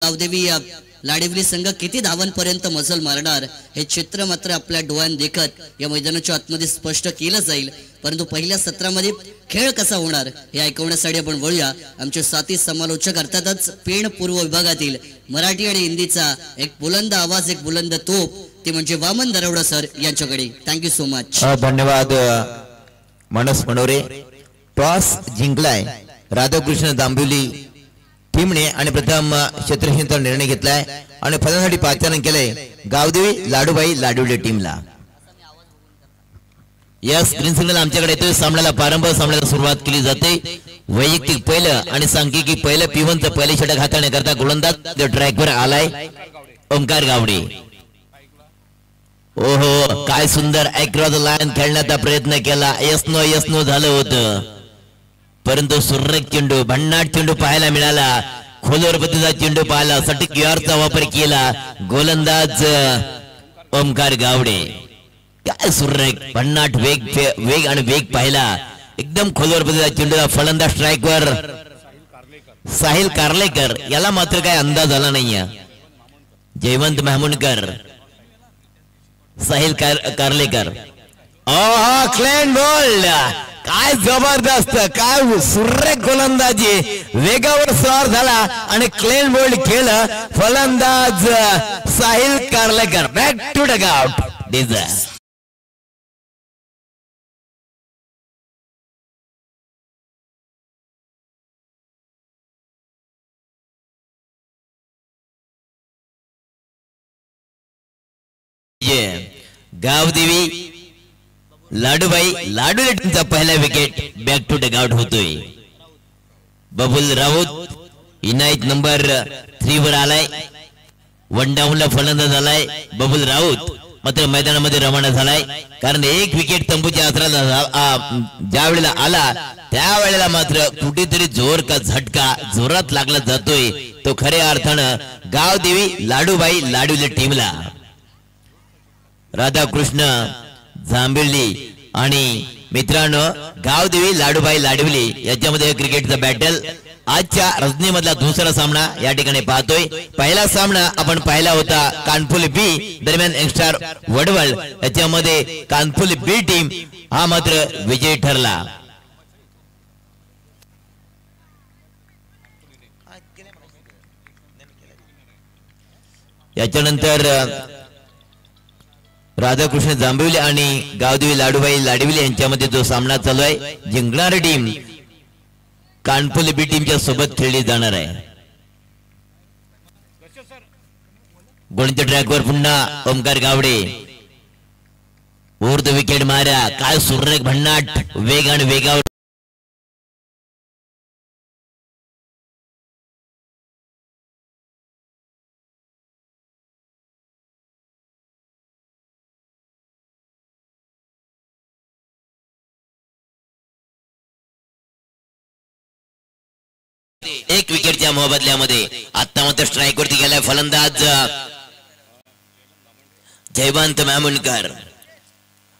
गावदेवी लाडिवली संघ किती धावांपर्यंत मजल मारणार हे चित्र मात्र आपल्या डोळ्यात देखत या मैदानाच्या आतमध्ये स्पष्ट केलं जाईल। परंतु पहिल्या सत्रामध्ये खेळ कसा होणार हे ऐकवण्यासाठी आपण वळूया आमचे साथी समालोचक अर्थातच पेण पूर्व विभागातील मराठी आणि हिंदीचा एक बुलंद आवाज एक बुलंद तोप ते म्हणजे वामन दरवडा सर यांच्याकडे। Thank you so much. धन्यवाद मनोज मनोरे। टॉस जिंकलाय राधाकृष्ण जांभिवली टीमने आणि प्रथम क्षेत्ररक्षणाचा निर्णय घेतलाय आणि फलंदाजीसाठी पाचारण केलंय गावदेवी लाडूबाई लाडुले टीमला। या स्क्रीन सिग्नल आमच्याकडे येतोय। सामन्याला प्रारंभ सामन्याला सुरुवात केली जाते। वैयक्तिक पहिलं आणि सांख्यिकी पहिलं P1 चं पहिले षटक हाताळण्याकरता गोलंदाज ट्रॅकवर आलाय ओमकार गावडे। ओहो काय सुंदर अक्रॉस द लाईन खेळण्याचा प्रयत्न केला। यस नो झालं होतं परंतु सुरेख चेंडू भन्नाट चेंडू पाहायला मिळाला। खोलवर पद्धतीचा चेंडू पाहिला सटीक यारचा वापर केला गोलंदाज ओमकार गावडे। काय सुरेख भन्नाट वेग आणि वेग पाहिला एकदम खोलवर पद्धतीचा चेंडूला फलंदाज स्ट्राइकवर साहिल कारलेकर याला मात्र काय अंदाज आला नाहीये। जयवंत महमूदकर साहिल कारलेकर क्लीन बोल्ड काय जबरदस्त काय सुरेख गोलंदाजी वेगावर सवार झाला आणि क्लीन बोल्ड केलं फलंदाज Sahil Karlekar. Back to the out Gavdevi Ladubai लाडूले टीमचा पहिला wicket back to the out होतोय। बबुल राऊत इनायत नंबर 3 वर आलाय। वन डाऊनला फलंदाज झालाय बबुल राऊत मात्र मैदानामध्ये रवाना झालाय कारण एक विकेट तंबूच्या आसराला ज्या वेळेला आला त्यावेळेला मात्र कुठेतरी जोर का झटका जोरात लागला जातोय तो खऱ्या अर्थानं गावदेवी लाडूबाई लाडूले टीमला। राधाकृष्ण जांभिवली आणि मित्रांनो गावदेवी लाडूबाई लाडवली याच्यामध्ये क्रिकेटचा बॅटल आजच्या रजनीमधला दुसरा सामना या ठिकाणी पाहतोय। पहिला सामना आपण पाहिला होता कानपुल बी दरम्यान यंगस्टर वडवळ याच्यामध्ये कानपुल बी टीम हा मात्र विजयी ठरला। याच्यानंतर राधाकृष्ण जांभिवली आणि गावदेवी लाडूबाई लाडविले यांच्यामध्ये जो सामना चालू आहे जिंकणारी टीम कानपुल बी टीमच्या सोबत खेळली जाणार आहे। गोलच्या ट्रॅकवर पुन्हा ओमकार गावडे ऊर्ध्व विकेट मारा काय सुरेख भन्नाट वेग आणि वेगावर एक विकेटच्या मोबदल्यामध्ये आता मात्र स्ट्राइक वरती गेलाय फलंदाज जयवंत महमूदकर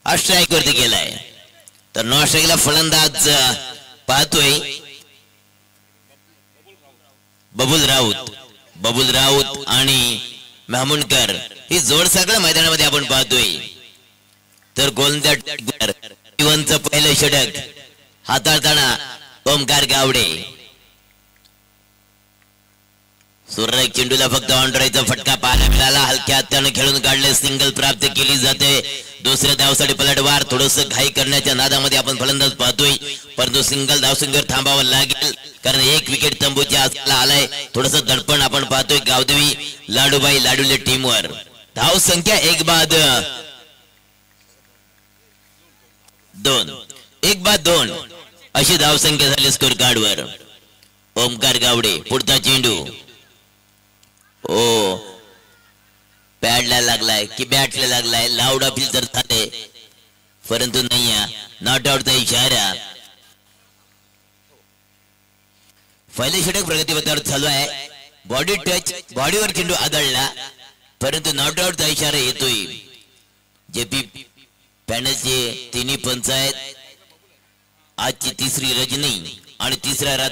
स्ट्राइक वरती गेलाय तर नॉन स्ट्राइकला फलंदाज पाहतोय बबुल राऊत आणि महमूदकर ही जोड सगळं मैदानामध्ये आपण पाहतोय। तर गोलंदाज पहिलं षटक हाताळताना ओमकार गावडे सुरेख चेंडूला फक्त ऑनड्राईचा फटका पाहायला मिळाला। हलक्या हाताने खेळून काढले सिंगल प्राप्त केली जाते। दुसऱ्या धावसाठी पलटवार थोडस घाई करण्याच्या नादामध्ये आपण फलंदाज पाहतोय परंतु सिंगल धावसंख्येवर थांबावं लागेल कारण एक विकेट तंबूच्या आसपास आलाय। थोडस दडपण आपण पाहतोय गावदेवी लाडूबाई लाडूले टीमवर। धाव संख्या 1-2 अशी धाव संख्या झाली स्कोर कार्डवर। ओमकार गावडे पुढचा चेंडू पॅडला लागलाय की बॅटला लागलाय लाऊड अपील तर झाले परंतु नाही नॉट आउटचा इशारा। पहिले षटक प्रगतीपथावर चालू आहे। बॉडी टच बॉडीवर चेंडू आदळला परंतु नॉट आउटचा इशारा येतोय। जेपी पॅनलचे तिन्ही पंच आहेत। आजची तिसरी रजनी आणि तिसरा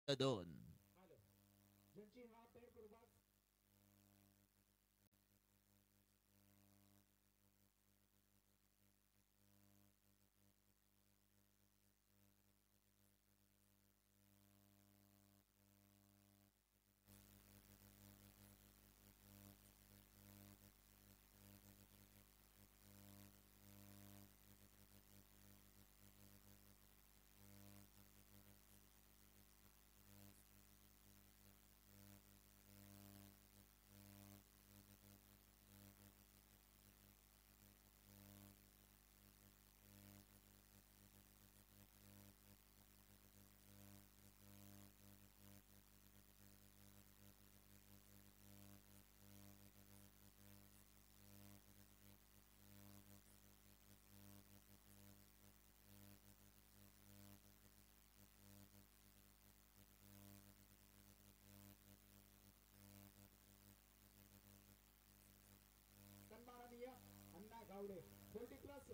2.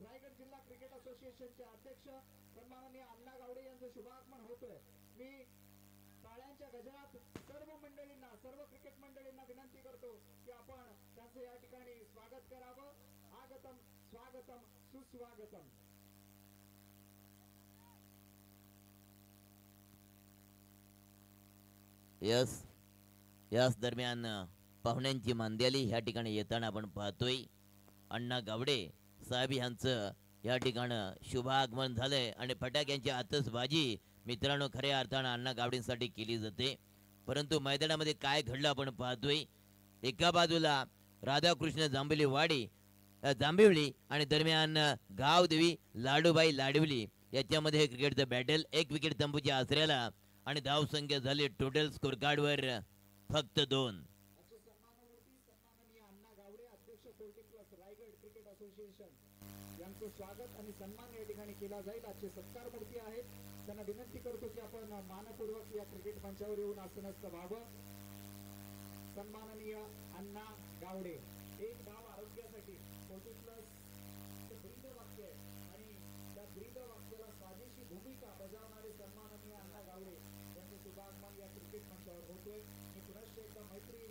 रायगड जिल्हा क्रिकेट असोसिएशनचे अध्यक्ष सन्माननीय अण्णा गावडे यांचे शुभागमन होतोय. मी टाळ्यांच्या गजरात सर्व मंडळींना, सर्व क्रिकेट मंडळींना विनंती करतो की आपण त्यांचे या ठिकाणी स्वागत करावं. आगतम स्वागतम सुस्वागतम. याच दरम्यान पाहुण्यांची मांद्याली ह्या ठिकाणी येताना आपण पाहतोय. अण्णा गावडे साहेब यांचं या ठिकाणी शुभागमन झालंय आणि फटाक्यांची आतषबाजी मित्रांनो खऱ्या अर्थानं अण्णा गावडेंसाठी केली जाते. परंतु मैदानामध्ये काय घडलं आपण पाहतोय. एका बाजूला राधाकृष्ण जांभिवली आणि दरम्यान गावदेवी लाडूबाई लाडवली याच्यामध्ये क्रिकेटचं बॅटल. एक विकेट तंबूच्या आसऱ्याला आणि धाव संख्या झाली टोटल स्कोर कार्डवर फक्त 2. यांचं स्वागत आणि सन्मान या ठिकाणी केला जाईल. आजचे सत्कार मूर्ती आहेत, त्यांना विनंती करतो की आपण मानपूर्वक या क्रिकेट मंचावर येऊन आसनस्थ व्हावं. सन्माननीय अण्णा गावडे. एक धाव आरोग्यासाठी 40+ ब्रीद वाक्य आणि त्या ब्रीद वाक्याला स्वादेशी भूमिका बजावणारे सन्माननीय अण्णा गावडे यांचे शुभागमन या क्रिकेट मंचावर होतोय. मी पुनश्च एकदा मैत्री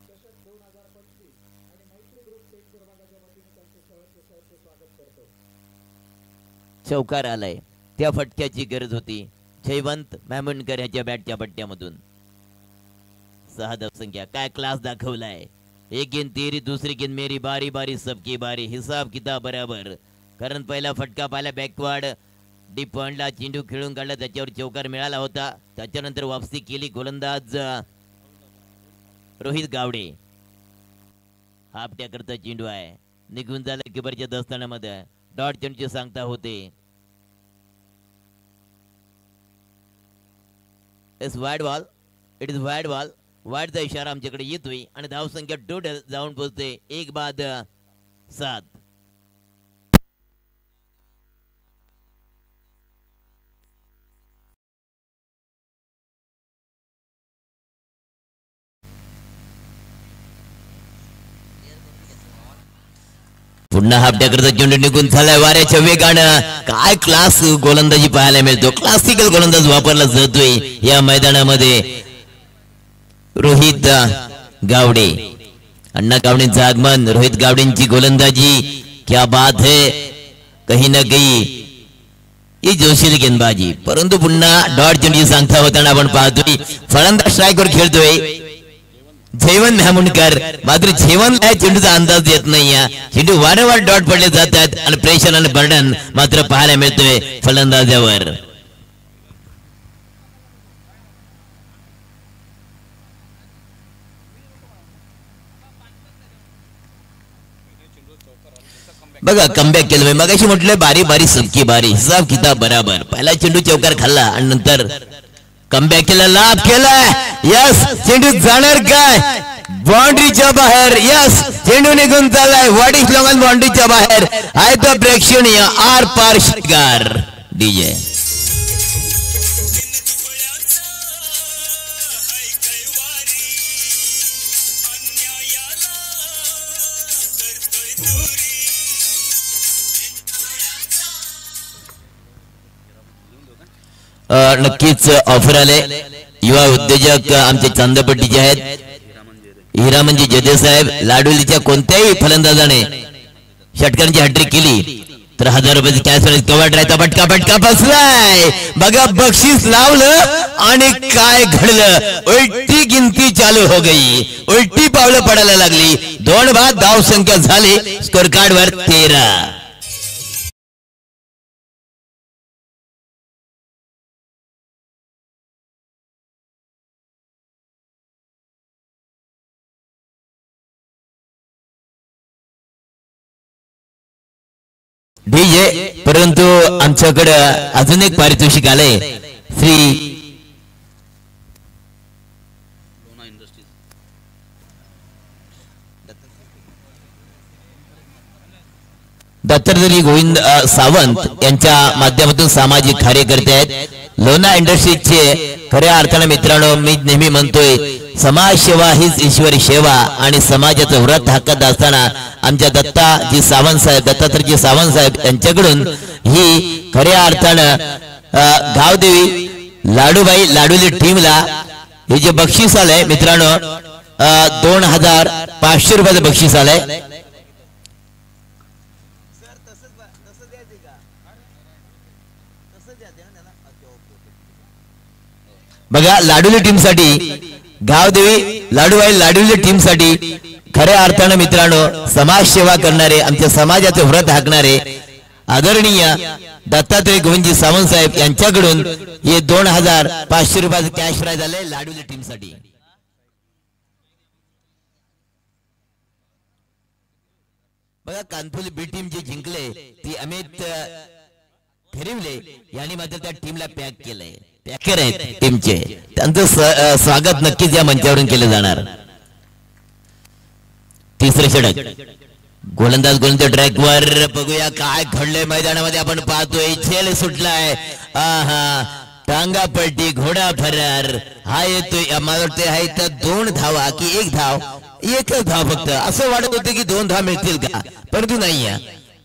चषक 2025 आणि मैत्री ग्रुप टेक विभागाच्या वतीने त्यांचे सहर्ष स्वागत करतो. चौकार आलाय, त्या फटक्याची गरज होती. जयवंत मेहमुनकर ह्याच्या बॅटच्या पट्ट्यामधून 6 धावसंख्या. काय क्लास दाखवलाय. एक गेंद तेरी, दुसरी गेंद मेरी, बारी बारी सबकी बारी, हिसाब किताब बराबर. कारण पहिला फटका पाहिला बॅकवर्ड डीप पॉइंटला चेंडू खेळून काढला, त्याच्यावर चौकार मिळाला होता. त्याच्यानंतर वापसी केली गोलंदाज रोहित गावडे. आपट्याकरता चेंडू आहे, निघून झाला किपरच्या दस्तानामध्ये. डॉट चेंडूची सांगता होते. It's wide ball, it is wide ball. वाईडचा इशारा आमच्याकडे येतोय आणि धावसंख्या टोटल जाऊन पोहोचते 1 बाद 7. पुन्हा हापट्याकरता चेंडू निघून झालाय वाऱ्याच्या वेगानं. काय क्लास गोलंदाजी पाहायला मिळतो. क्लासिकल गोलंदाज वापरला जातोय या मैदानामध्ये. रोहित गावडे. अण्णा गावडेंचं आगमन, रोहित गावडेंची गोलंदाजी. क्या बात है. कहीं ना कहीं ही जोशील गेंदबाजी. परंतु पुन्हा डॉट चेंडूची सांगता होताना आपण पाहतोय. फलंदाज स्ट्राईकवर खेळतोय जयवंत मेहमुनकर. मात्र जयवंतला चेंडूचा अंदाज येत नाही. चेंडू वारंवार डॉट पडले जातात आणि प्रेशर आणि बर्डन मात्र पाहायला मिळतोय फलंदाजावर. बघा कमबॅक केलं. मगाशी म्हटलं बारी बारी सबकी बारी, हिसाब किताब बराबर. पहिला चेंडू चौकार खाल्ला आणि नंतर कमबॅक केला, लाभ केलाय. यस, चेंडू जाणार काय बाउंड्रीच्या बाहेर. यस, चेंडू निघून चाललाय वाडीश लोंगन बाउंड्रीच्या बाहेर. आहे तो प्रेक्षणीय आर पार शिकार डीजे. नक्कीच ऑफर आले. युवा उद्योजक आमचे चांदपट्टीचे आहेत हिरामनजी जदे साहेब. लाडोलीच्या कोणत्याही फलंदाजाने षटकांची हॅट्रिक केली तर 1000 रुपयाची कॅश प्राइज कव्हर राहायचा. पटका पटका बसलाय बघा बक्षीस लावलं आणि काय घडलं उलटी गिनती चालू हो गई. उलटी पावलं पडायला लागली. 2 बाद धाव संख्या झाली स्कोर कार्ड वर 13. डीजे परंतु आमच्याकडे अजून एक पारितोषिक आलंय. श्री दत्तात्रय गोविंद सावंत यांच्या माध्यमातून सामाजिक कार्यकर्ते आहेत. लोणा इंडस्ट्रीजचे खऱ्या अर्थाने मित्रांनो मी नेहमी म्हणतोय समाजसेवा हीच ईश्वरी सेवा आणि समाजाचं व्रत हाकत असताना आमच्या दत्ताजी सावंत साहेब दत्तात्रयजी सावंत साहेब यांच्याकडून ही खऱ्या अर्थानं गावदेवी लाडूबाई लाडूली टीमला हे जे बक्षीस आलंय मित्रांनो 2500 रुपयाचं बक्षीस आलंय. बघा लाडूली टीम साठी गावदेवी लाडूबाई लाडूली टीम साठी खऱ्या अर्थानं मित्रांनो समाजसेवा करणारे आमच्या समाजाचे व्रत हाकणारे आदरणीय दत्तात्रय गोविंदजी सावंत साहेब यांच्याकडून हे 2500 रुपयाचं कॅश प्राइज आले लाडूली टीम साठी. बघा कानपुली बी टीम जी जिंकले ती अमित खरिवले यांनी मात्र त्या टीमला पॅक केलंय. पॅकर आहेत टीमचे त्यांचं स्वागत नक्कीच या मंचावरून केलं जाणार. तिसरे षटक गोलंदाज गोलंदाज ट्रॅक वर बघूया काय घडलंय मैदानामध्ये. आपण पाहतोय झेल सुटलाय. टांगा पलटी घोडा फरार हा येतोय. मला वाटतं हा इथं 2 धावा की 1 धाव एकच धाव फक्त असं वाटत होतं की 2 धाव मिळतील का परंतु नाही.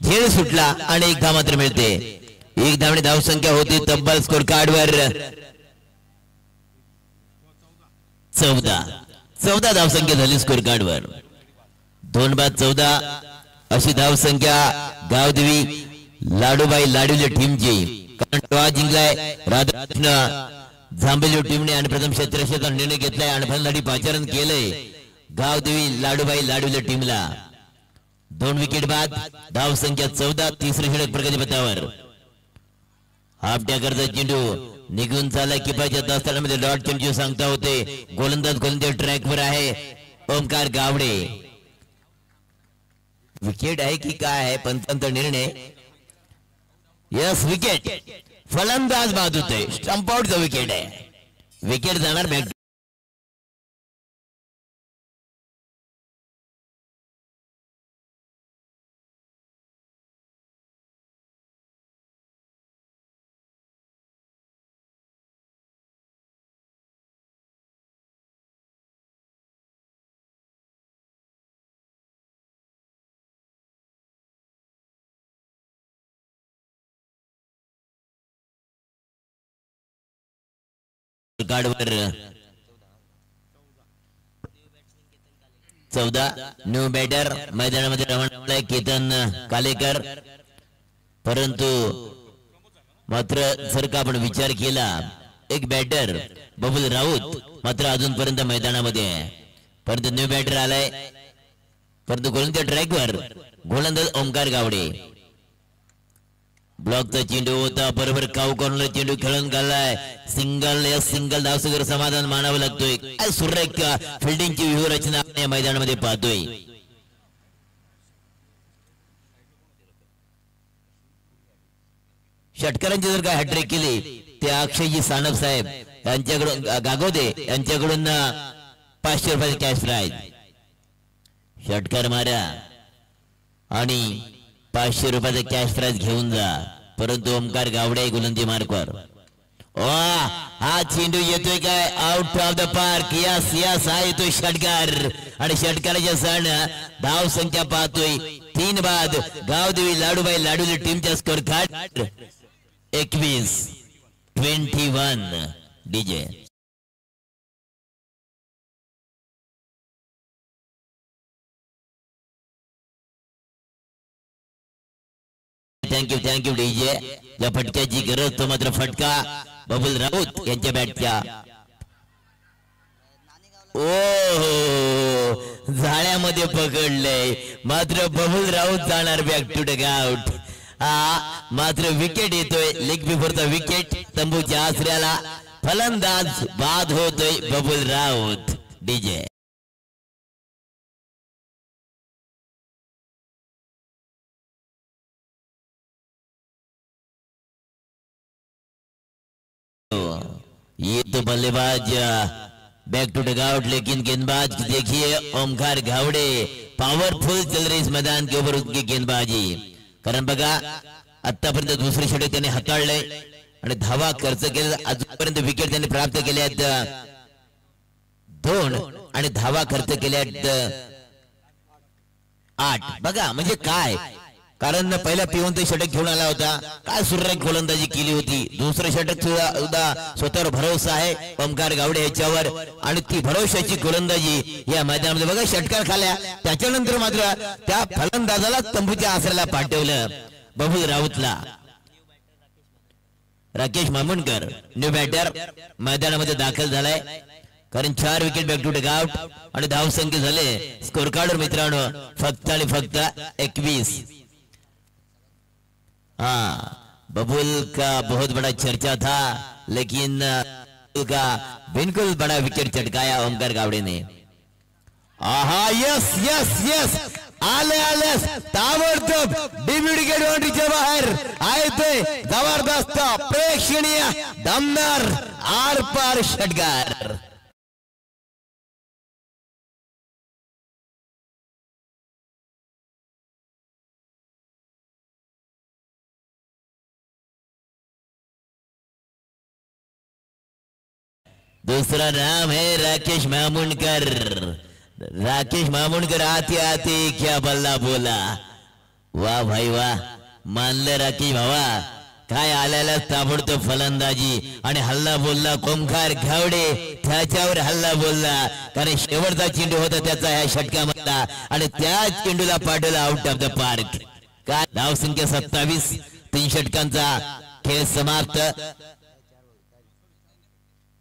झेल सुटला आणि 1 धाव मात्र मिळते. 1 धावणे धाव संख्या होती तब्बल स्कोर कार्ड वर 14 धाव संख्या झाली स्कोर कार्ड वर. 2 बाद 14 अशी धाव संख्या गावदेवी लाडूबाई लाडूच्या टीमची. कारण जिंकलाय राधाकृष्ण जांभेली टीमने आणि प्रथम क्षेत्रक्षेत्र निर्णय घेतलाय आणि फलंदाजी पाचारण केलंय गावदेवी लाडूबाई लाडूच्या टीमला. 2 विकेट बाद धाव संख्या 14. तिसरे षटक प्रगतीपथावर. हाफ टॅकरचा चेंडू निघून झाला किपाच्या दस्तानामध्ये डॉट चेंडू सांगता होते. गोलंदाज गोलंदाज ट्रॅक वर आहे ओमकार गावडे. विकेट आहे की काय आहे पंचांचा निर्णय. यस विकेट फलंदाज बाद होते. स्टंप आउटचा विकेट आहे. विकेट जाणार बॅक. कार्डवर 14 न्यू बॅटर मैदानामध्ये रवाना केतन कालेकर. परंतु मात्र जर का आपण विचार केला एक बॅटर बबुल राऊत मात्र अजूनपर्यंत मैदानामध्ये आहे. परंतु न्यू बॅटर आलाय. परंतु गोलंदाज ट्रॅकवर गोलंदाज ओमकार गावडे. ब्लॉकचा चेंडू होता बरोबर काऊ कॉर्नर चेंडू खेळून गेलाय. सिंगल धावसगर समाधान मानावं लागतोय. काय सुरेख फिल्डिंगची व्यूहरचना या मैदानामध्ये पाहतोय. षटकारांची जर काय हॅट्रिक केली ते अक्षयजी सानप साहेब यांच्याकडून गागोदे यांच्याकडून 500 रुपयाचे कॅश प्राइज. षटकार मारा आणि 500 रुपयाचा कॅश प्राइज घेऊन जा. परंतु ओमकार गावडे गोलंदाजी मार्कवर. हा चेंडू येतोय काय out of the park. Yes हा येतोय षटकार आणि षटकाराच्या सण धाव संख्या पाहतोय 3 बाद गावदेवी लाडूबाई लाडूली टीमच्या score card 21 DJ. Thank you DJ. या फटक्याची गरज तो मात्र फटका बबुल राऊत यांच्या बॅटच्या. ओ झाड्यामध्ये पकडलंय मात्र बबुल राऊत जाणार बॅक टू डग आउट. मात्र विकेट येतोय. लेग बिफोरचा विकेट तंबूच्या आसऱ्याला. फलंदाज बाद होतोय बबुल राऊत. डीजे ये तो बल्लेबाज बैक टू डग आउट. लेकिन गेंदबाज देखिए ओमकार घावड़े पावरफुल चल रही इस मैदान के ऊपर उनकी गेंदबाजी. कारण बघा आतापर्यंत दुसरे षटक त्यांनी हाताळले आणि धावा खर्च केले. अजूनपर्यंत विकेट त्यांनी प्राप्त केल्या आहेत 2 आणि धावा खर्च केल्या आहेत 8. बघा म्हणजे काय, कारण पहिला पिवंत षटक घेऊन आला होता. काय सुरेख गोलंदाजी केली होती. दुसरं षटक सुद्धा स्वतःवर भरोसा आहे ओमकार गावडे याच्यावर आणि ती भरोशाची गोलंदाजी या मैदानामध्ये बघा षटकार खाल्या. त्याच्यानंतर मात्र त्या फलंदाजाला तंबूच्या आसऱ्याला पाठवलं बबुल राऊतला. राकेश मामुणकर न्यू बॅटर मैदानामध्ये दाखल झालाय. कारण 4 wicket back to dugout आणि धाव संख्या झाले स्कोर कार्डवर मित्रांनो फक्त आणि फक्त 21. हाँ बबुल का बहुत बड़ा चर्चा था लेकिन का बिल्कुल बड़ा विकेट चटकाया ओमकार गावड़े ने. आहा यस यस यस आले ताबडतोब डेब्यू विकेट बाउंड्रीच्या बाहेर आहे ते जबरदस्त प्रेक्षणीय दमदार आर पार षटकार. दूसरा नाम है राकेश मामुणकर. राकेश मामुणकर आते आते क्या बल्ला बोला. वाह भाई वाह, मानलं राकेश भावा. काय आल्याला ताबडतोब फलंदाजी आणि हल्ला बोलला ओमकार घावडे. त्याच्यावर हल्ला बोलला कारण शेवटचा चेंडू होता त्याचा ह्या षटकामधला आणि त्याच चेंडूला पाठवला आउट ऑफ द पार्क. काय धाव संख्या 27. 3 षटकांचा खेळ समाप्त.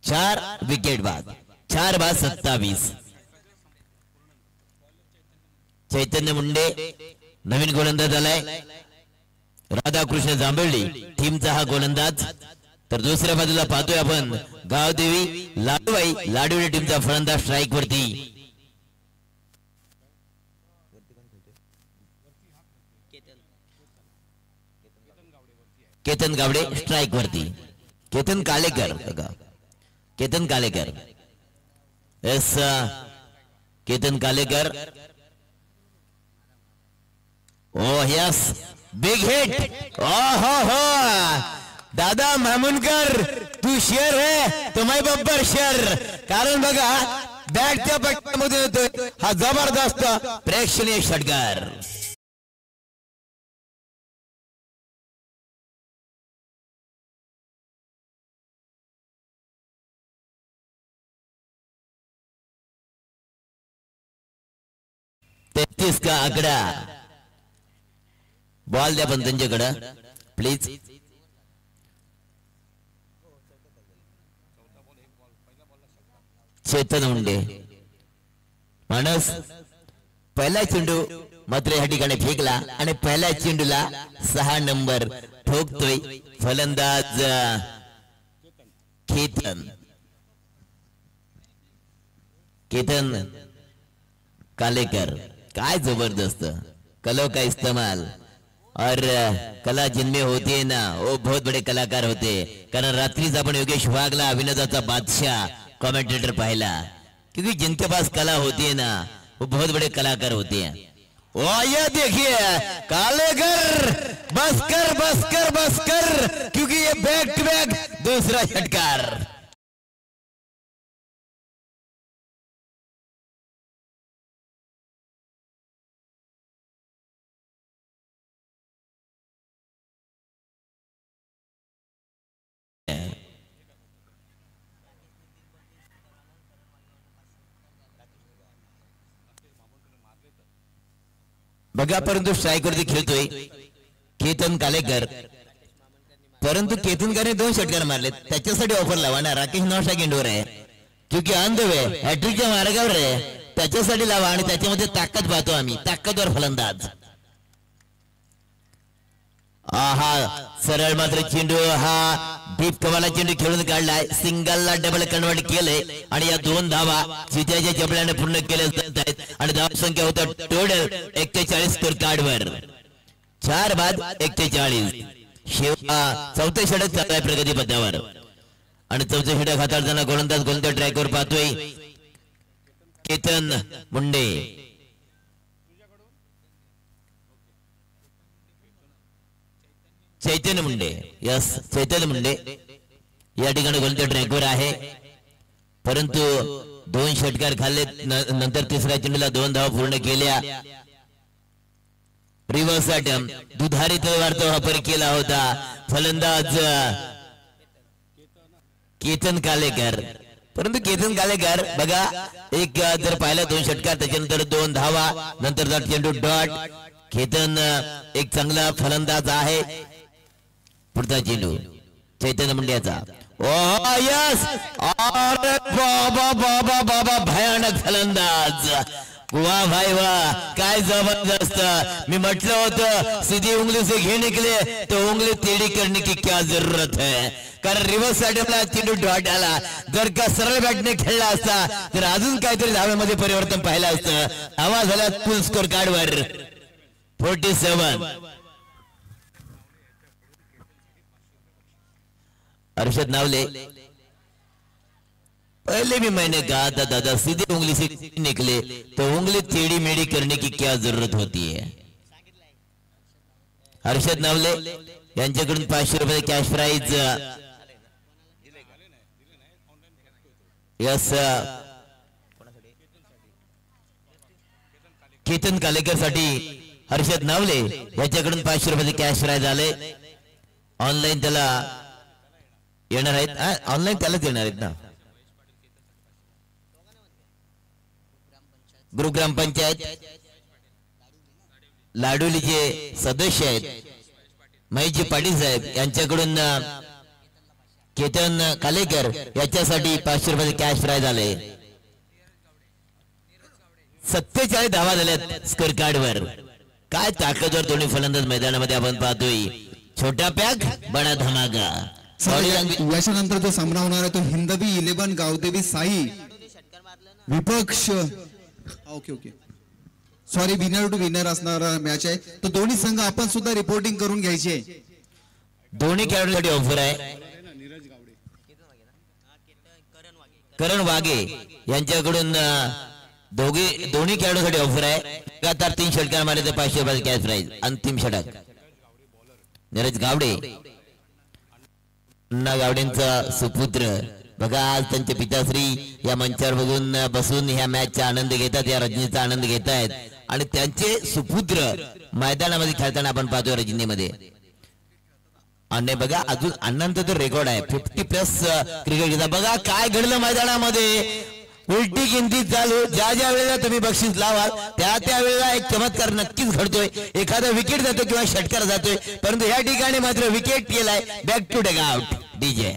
4 विकेट बाद. 4 बाद 27. चैतन्य मुंडे नवीन गोलंदाज आलाय. राधाकृष्ण जांभळी टीमचा हा गोलंदाज. तर दुसऱ्या बाजूला पाहतोय आपण गावदेवी लाडूबाई टीमचा फलंदाज स्ट्राईक वरती. केतन गावडे स्ट्राईक वरती. Ketan Kalekar S Ketan Kalekar. Oh yes big hit. ओहो दादा मामुणकर तू शेर है तो मैं बब्बर शेर. कारण बघा बॅटच्या पट्ट्यामध्ये येतोय हा जबरदस्त प्रेक्षणीय षटकार. तेहतीस का आकडा. बॉल द्या पण त्यांच्याकडं प्लीज. चेतन मुंडे माणस पहिला चेंडू मात्र या ठिकाणी फेकला आणि पहिल्या चेंडूला 6 नंबर ठोकतोय फलंदाज केतन कालेकर. काय जबरदस्त कलो का इस्तेमाल और कला जिनमें होती है ना वो बहुत बड़े कलाकार होते. कारण रात्रीच आपण योगेश वाघला विनोदाचा बादशाह कमेंटेटर पाहिला. क्योंकि जिनके पास कला होती है ना वो बहुत बड़े कलाकार होते हैं. ओ ये देखिए कालेकर बस कर क्योंकि ये बैक टू बैक दूसरा षटकार. बघा परंतु स्ट्राईक वरती खेळतोय केतन कालेकर. परंतु केतनकरने 2 षटकार मारले. त्याच्यासाठी ऑफर लावा ना. राकेश नॉशा गेंडवर आहे क्योंकि ऑन द वे हॅट्रिकच्या मार्गावर आहे. त्याच्यासाठी लावा आणि त्याच्यामध्ये ताकद पाहतो आम्ही. ताकदवर फलंदाज. हा सरळ मात्र चेंडू हा डीप कमाला चेंडू खेळून काढलाय. सिंगलला डबल कन्वर्ट केलंय आणि या 2 धावा चित्याच्या चपल्याने पूर्ण केल्या जात आहेत आणि धाव संख्या होता टोटल 41 स्कोर कार्डवर. 4 बाद 41. चौथे षटक चालू आहे प्रगती पथावर आणि चौथे षटक हाताळताना गोलंदाज गोलंदाज ट्रॅकवर पाहतोय केतन मुंडे. चैतन्य मुंडे. यस चैतन्य मुंडे या ठिकाणी गोलंदाज ट्रॅकवर आहे. परंतु 2 षटकार खाल्ले. नंतर तिसऱ्या चेंडूला 2 धावा पूर्ण केल्या. रिव्हर्स अटेम्प्ट दुधारी तलवारचा वापर केला होता फलंदाज केतन कालेकर. परंतु केतन कालेकर बघा एक जर पाहिलं 2 षटकार त्याच्यानंतर 2 धावा नंतर चेंडू डॉट. केतन एक चांगला फलंदाज आहे. पुढचा चेंडू चैतन्य मुंड्याचा. ओ यस. अरे बाबा बाबा बाबा भयानक फलंदाज. वाह भाई वाह काय जबरदस्त. मी म्हटलं होतं सीधी उंगली से घे निकले तो उंगली टेढ़ी करने की क्या जरूरत है. कारण रिव्हर्स अटेम्प्टला चेंडू डॉट आला. जर का सरळ बॅटने खेळला असता तर अजून काहीतरी धाव्यामध्ये परिवर्तन पाहिलं असतं. धावा झाला फुल स्कोर कार्डवर 47. अर्षद नावले. पहले भी मैंने कहा था दादा सीधे उंगली से निकले तो उंगली टेढ़ी मेढ़ी करने की क्या जरूरत होती है. हर्षद नावले यांच्याकडून 500 रुपये cash prize. Yes Ketan Kalekar साठी हर्षद नावले याच्याकडून 500 रुपये कॅश प्राइज आले. ऑनलाईन त्याला येणार आहेत. ऑनलाईन त्यालाच येणार आहेत ना. ग्रुप ग्रामपंचायत लाडोलीचे सदस्य आहेत महेशजी पाटील साहेब यांच्याकडून केतन कालेकर याच्यासाठी 500 रुपये कॅश प्राइज आले. 47 धावा झाल्यात स्कोर कार्डवर. काय ताकदवर दोन्ही फलंदाज मैदानामध्ये आपण पाहतोय. छोटा पॅक बडा धमाका. याच्यानंतर जो सामना होणार आहे तो हिंदवी 11 गावदेवी साई विपक्ष. Okay okay sorry winner to winner असणारा मॅच आहे. तो दोन्ही संघ आपण सुद्धा रिपोर्टिंग करून घ्यायची आहे. दोन्ही खेळाडूंसाठी ऑफर आहे. करण वाघे यांच्याकडून दोन्ही खेळाडूंसाठी ऑफर आहे. लगातार 3 षटकार मारले तर 500 रुपये कॅश प्राइज. अंतिम षटक नीरज गावडे. अण्णा गावडेंचा सुपुत्र बघा आज त्यांचे पिताश्री या मंचावर बघून बसून ह्या मॅचचा आनंद घेतात. या रजनीचा आनंद घेत आहेत आणि त्यांचे सुपुत्र मैदानामध्ये खेळताना आपण पाहतोय रजनीमध्ये. आणि बघा अजून अण्णांचा तर रेकॉर्ड आहे 50+ क्रिकेट घेता. बघा काय घडलं मैदानामध्ये. उलटी गिनती चालू. ज्या ज्या वेळेला तुम्ही बक्षीस लावाल त्या वेळेला एक चमत्कार नक्कीच घडतोय. एखादा विकेट जातो किंवा षटकार जातोय. परंतु या ठिकाणी मात्र विकेट केलाय. Back to dugout DJ.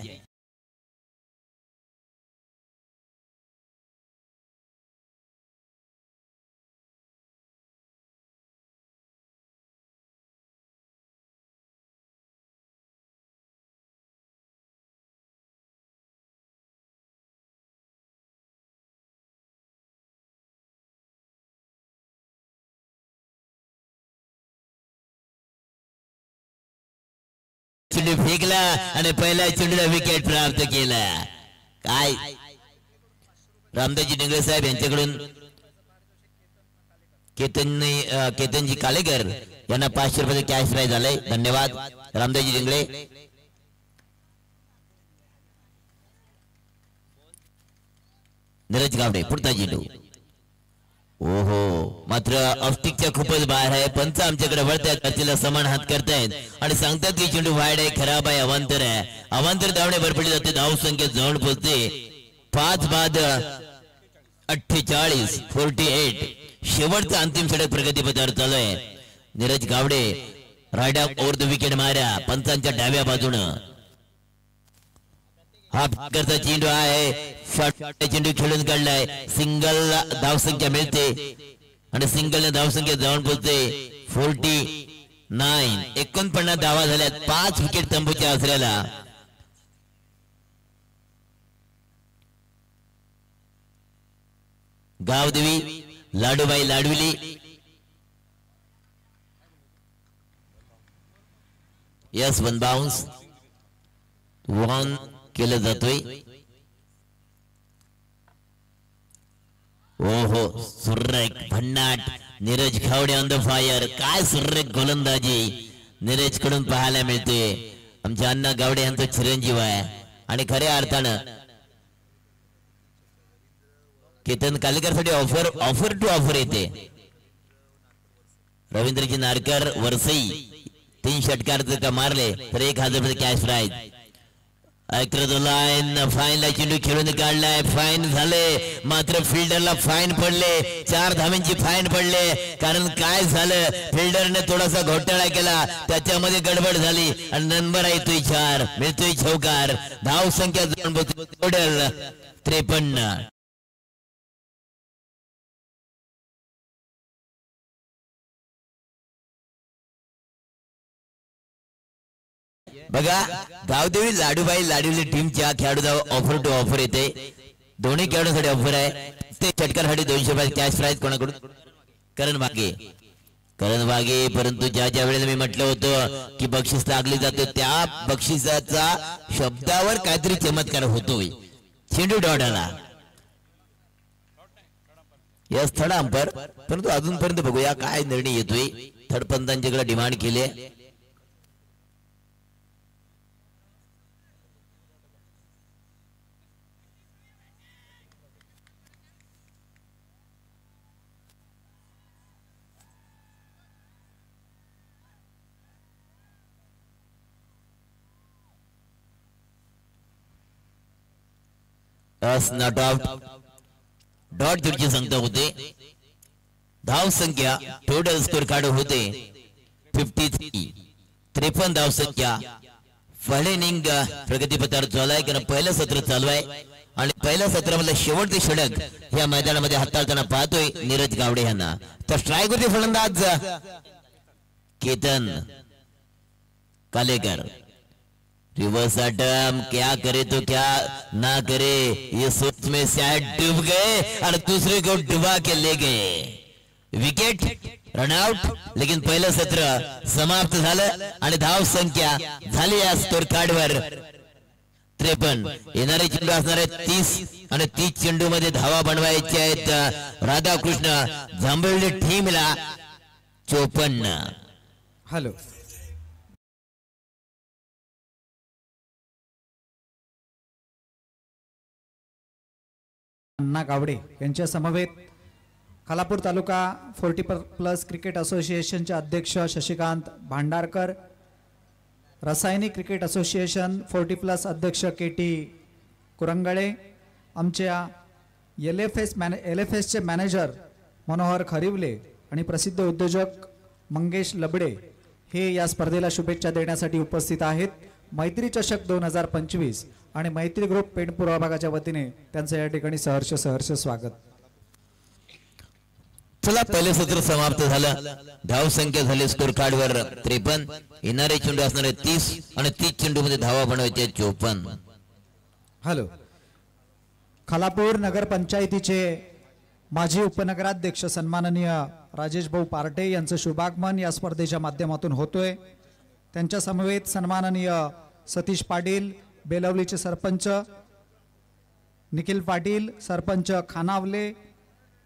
चेंडू फेकला आणि पहिल्या चेंडूला विकेट प्राप्त केला. काय रामदासजी डिंगळे साहेब यांच्याकडून केतनजी कालेकर यांना 500 रुपये कॅश प्राइज आले. धन्यवाद रामदासजी डिंगळे. नीरज गावडे पुढचा चेंडू. ओहो मात्र ऑप्टिकच्या खूपच बाहेर आहे. पंच आमच्याकडे वळतायत. त्याला समान हात करतायत आणि सांगतात की चेंडू वाईड आहे खराब आहे अवांतर आहे. अवांतर धावणे भरपडली जाते. धाव संख्या जवळ पोहोचते. 5 बाद 48 शेवटचा अंतिम षटक प्रगतीपथावर चालू आहे. Neeraj Gawade right off over the wicket मारा पंचांच्या डाव्या बाजूनं. हा फिकरचा चेंडू आहे. शॉर्ट चेंडू खेळून काढलाय. सिंगल धावसंख्या मिळते आणि सिंगल धावसंख्या जाऊन पोहोचते 49. 49 धावा झाल्यात 5 विकेट तंबूच्या आसऱ्याला. गावदेवी लाडूबाई लाडविली यस 1 बाउन्स 1 केलं जातोय. ओहो सुरेख भन्नाट नीरज खावडे ऑन द फायर. काय सुरेख गोलंदाजी नीरज कडून पाहायला मिळते. आमच्या अण्णा गावडे यांचा चिरंजीव आहे आणि खऱ्या अर्थानं केतन कालेकर साठी ऑफर टू ऑफर येते. रवींद्रजी नारकर वरसई 3 षटकार जर मारले तर 1000 रुपये कॅश प्राइज. लाईन फाईनला चेंडू खेळून काढलाय. फाईन झाले मात्र फिल्डरला फाईन पडले. 4 धावांची फाईन पडले. कारण काय झालं फिल्डरने थोडासा घोटाळा केला त्याच्यामध्ये गडबड झाली आणि नंबर येतोय 4 मिळतोय चौकार. धाव संख्या 53. बघा गावदेवी लाडूबाई लाडूली टीमच्या खेळाडूला ऑफर टू ऑफर येते. दोन्ही खेळाडूंसाठी ऑफर आहे. ते षटकारसाठी 200 रुपये कॅश प्राइज कोणाकडून करण भागे. परंतु ज्या वेळेला मी म्हटलं होतं की बक्षीस लागली जाते त्या बक्षिसाचा शब्दावर काहीतरी चमत्कार होतोय. चेंडू डॉटाला यस थर्ड अंपर. परंतु अजूनपर्यंत बघूया काय निर्णय येतोय. थर्ड पंतांच्याकडे डिमांड केली. Not out. डॉट जोडची संख्या होते. धाव संख्या टोटल स्कोर कार्ड होते 53. 53 धाव संख्या. पहिलं इनिंग प्रगतीपथावर चालू आहे कारण पहिलं सत्र चालू आहे आणि पहिल्या सत्रामधलं शेवटचे षटक या मैदानामध्ये हाताळताना पाहतोय नीरज गावडे यांना. तर स्ट्राईक होते फलंदाज केतन कालेकर. रिवर्स अटम क्या करे तो क्या ना करे ये सोच में शायद डूब गए और दूसरे को डुबा के ले गए. Wicket run out. लेकिन पहिलं सत्र समाप्त झालं आणि धाव संख्या झाली या स्कोर कार्डवर 53. येणारे चेंडू असणार आहेत 30 आणि 30 चेंडू मध्ये धावा बनवायचे आहेत राधाकृष्ण जांभळी टीमला 54. हॅलो अण्णा गावडे यांच्या समवेत खालापूर तालुका 40+ क्रिकेट असोसिएशनचे अध्यक्ष शशिकांत भांडारकर, रासायनिक क्रिकेट असोसिएशन 40+ अध्यक्ष KT कुरंगळे, आमच्या LFSचे मॅनेजर मनोहर खरिवले आणि प्रसिद्ध उद्योजक मंगेश लबडे हे या स्पर्धेला शुभेच्छा देण्यासाठी उपस्थित आहेत. मैत्री चषक 2025 आणि मैत्री ग्रुप पेणपूर विभागाच्या वतीने त्यांचं या ठिकाणी सहर्ष स्वागत. चला पहिले सत्र समाप्त झालं. धाव संख्या झाली स्कोर कार्डवर 53. येणारे चेंडू असणारे 30 आणि 30 चेंडू मध्ये धावा बनवायचे 54. हॅलो खालापूर नगरपंचायतीचे माजी उपनगराध्यक्ष सन्माननीय राजेश भाऊ पार्टे यांचं शुभागमन या स्पर्धेच्या माध्यमातून होतोय. त्यांच्या समवेत सन्माननीय सतीश पाटील बेलवलीचे सरपंच, निखिल पाटील सरपंच खानावले,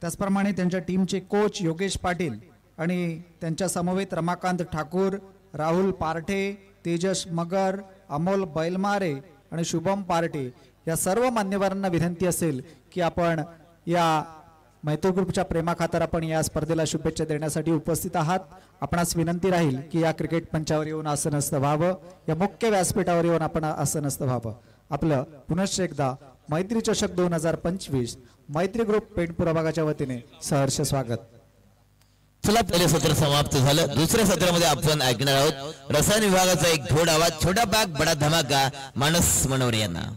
त्याचप्रमाणे त्यांच्या टीमचे कोच योगेश पाटील आणि त्यांच्या समवेत रमाकांत ठाकूर, राहुल पार्टे, तेजस मगर, अमोल बैलमारे आणि शुभम पार्टे या सर्व मान्यवरांना विनंती असेल की आपण या मैत्री ग्रुपच्या प्रेमाखातर आपण या स्पर्धेला शुभेच्छा देण्यासाठी उपस्थित आहात. आपणास विनंती राहील की या क्रिकेट मंचावर येऊन आसनस्थ व्हावं, या मुख्य व्यासपीठावर येऊन आपण आसनस्थ व्हावं. आपलं पुनश्च एकदा मैत्री चषक 2025 मैत्री ग्रुप पेणपूर विभागाच्या वतीने सहर्ष स्वागत. चला पहिले सत्र समाप्त झालं. दुसऱ्या सत्रामध्ये आपण ऐकणार आहोत रसायन विभागाचा एक घोड आवाज, छोटा भाग बडा धमाका, मानस मनोरे यांना.